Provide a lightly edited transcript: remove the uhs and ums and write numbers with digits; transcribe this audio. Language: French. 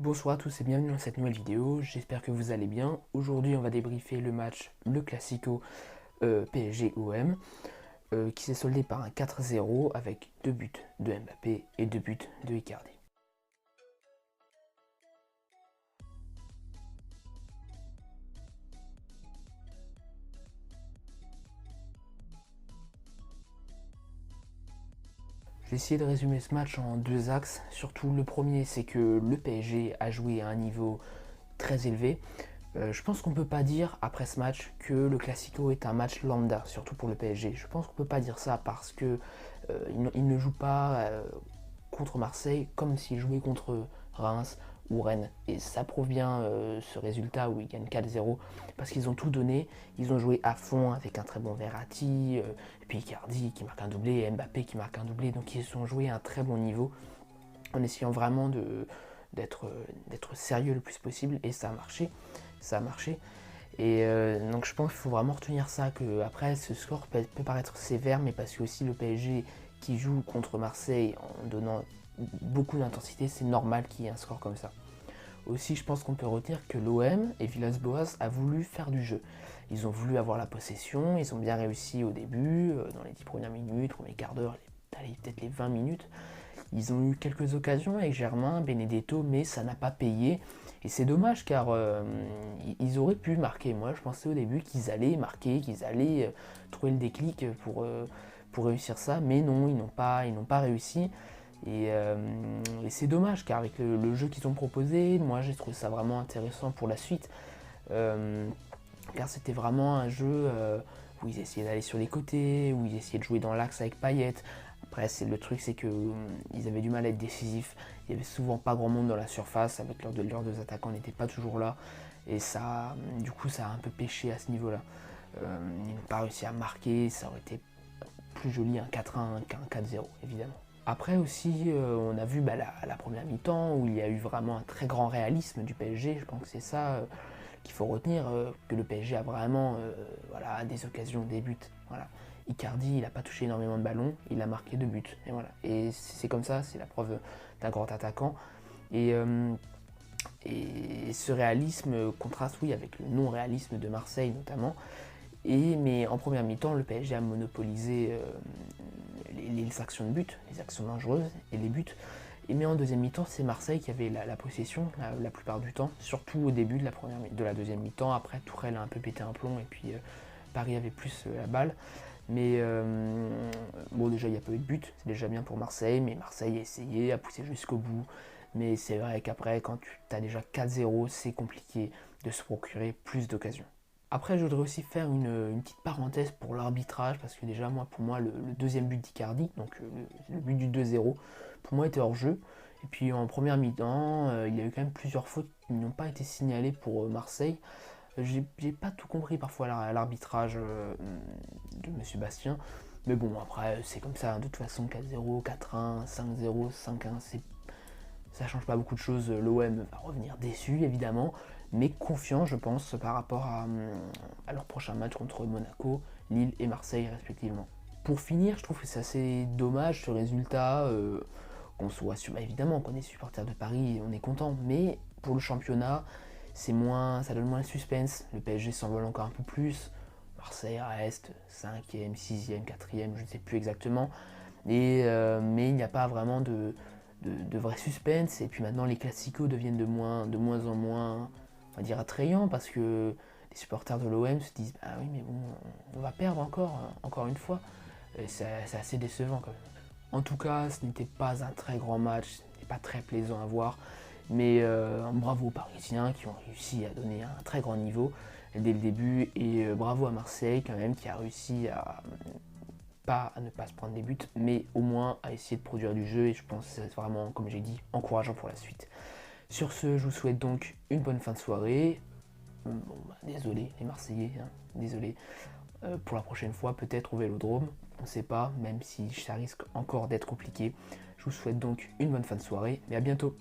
Bonsoir à tous et bienvenue dans cette nouvelle vidéo, j'espère que vous allez bien. Aujourd'hui on va débriefer le match, le Classico PSG-OM qui s'est soldé par un 4-0 avec 2 buts de Mbappé et 2 buts de Icardi. Je vais essayer de résumer ce match en deux axes. Surtout le premier, c'est que le PSG a joué à un niveau très élevé. Je pense qu'on ne peut pas dire après ce match que le Classico est un match lambda, surtout pour le PSG. Je pense qu'on ne peut pas dire ça parce que il ne joue pas contre Marseille comme s'il jouait contre Reims ou Rennes. Et ça prouve bien ce résultat où ils gagnent 4-0 parce qu'ils ont tout donné. Ils ont joué à fond avec un très bon Verratti, et puis Icardi qui marque un doublé, et Mbappé qui marque un doublé. Donc ils ont joué à un très bon niveau en essayant vraiment d'être sérieux le plus possible et ça a marché. Ça a marché. Et donc je pense qu'il faut vraiment retenir ça, que après ce score peut paraître sévère, mais parce que aussi le PSG qui joue contre Marseille en donnant beaucoup d'intensité, c'est normal qu'il y ait un score comme ça. Aussi, je pense qu'on peut retenir que l'OM et Villas-Boas a voulu faire du jeu. Ils ont voulu avoir la possession, ils ont bien réussi au début, dans les 10 premières minutes, premier quart d'heure, peut-être les 20 minutes. Ils ont eu quelques occasions avec Germain, Benedetto, mais ça n'a pas payé. Et c'est dommage car ils auraient pu marquer. Moi, je pensais au début qu'ils allaient marquer, qu'ils allaient trouver le déclic pour réussir ça, mais non, ils n'ont pas réussi. Et c'est dommage car avec le jeu qu'ils ont proposé, moi j'ai trouvé ça vraiment intéressant pour la suite. Car c'était vraiment un jeu où ils essayaient d'aller sur les côtés, où ils essayaient de jouer dans l'axe avec Payet. Après, le truc, c'est qu'ils avaient du mal à être décisifs. Il n'y avait souvent pas grand monde dans la surface, avec leurs deux attaquants n'étaient pas toujours là. Et ça, du coup, ça a un peu pêché à ce niveau-là. Ils n'ont pas réussi à marquer, ça aurait été plus joli un 4-1 qu'un 4-0, évidemment. Après aussi, on a vu la première mi-temps où il y a eu vraiment un très grand réalisme du PSG. Je pense que c'est ça qu'il faut retenir, que le PSG a vraiment des occasions, des buts. Voilà. Icardi, il n'a pas touché énormément de ballons, il a marqué 2 buts. Et voilà. Et c'est comme ça, c'est la preuve d'un grand attaquant. Et ce réalisme contraste, oui, avec le non-réalisme de Marseille notamment. Mais en première mi-temps, le PSG a monopolisé les actions de but, les actions dangereuses et les buts. Mais en deuxième mi-temps, c'est Marseille qui avait la possession la plupart du temps, surtout au début de la deuxième mi-temps. Après, Tourelle a un peu pété un plomb et puis Paris avait plus la balle. Mais bon, déjà, il n'y a pas eu de but, c'est déjà bien pour Marseille, mais Marseille a essayé, a poussé jusqu'au bout. Mais c'est vrai qu'après, quand tu as déjà 4-0, c'est compliqué de se procurer plus d'occasions. Après, je voudrais aussi faire une petite parenthèse pour l'arbitrage, parce que déjà, pour moi, le deuxième but d'Icardi, donc le but du 2-0, pour moi était hors jeu. Et puis en première mi-temps, il y a eu quand même plusieurs fautes qui n'ont pas été signalées pour Marseille. J'ai pas tout compris parfois à l'arbitrage de M. Bastien. Mais bon, après, c'est comme ça, de toute façon, 4-0, 4-1, 5-0, 5-1, ça change pas beaucoup de choses. L'OM va revenir déçu, évidemment, mais confiant, je pense, par rapport à leur prochain match contre Monaco, Lille et Marseille, respectivement. Pour finir, je trouve que c'est assez dommage ce résultat. Qu'on soit évidemment qu'on est supporter de Paris, on est content, mais pour le championnat, ça donne moins de suspense. Le PSG s'envole encore un peu plus. Marseille reste 5e, 6e, 4e, je ne sais plus exactement. Mais il n'y a pas vraiment de vrai suspense. Et puis maintenant, les classicos deviennent de moins en moins, on va dire, attrayants parce que les supporters de l'OM se disent ah oui, mais bon, on va perdre encore une fois. Et c'est assez décevant quand même. En tout cas, ce n'était pas un très grand match, ce n'était pas très plaisant à voir. Mais bravo aux Parisiens qui ont réussi à donner un très grand niveau dès le début. Et bravo à Marseille quand même qui a réussi à ne pas se prendre des buts, mais au moins à essayer de produire du jeu. Et je pense que c'est vraiment, comme j'ai dit, encourageant pour la suite. Sur ce, je vous souhaite donc une bonne fin de soirée. Désolé les Marseillais, hein, désolé. Pour la prochaine fois, peut-être au Vélodrome, on ne sait pas, même si ça risque encore d'être compliqué. Je vous souhaite donc une bonne fin de soirée et à bientôt.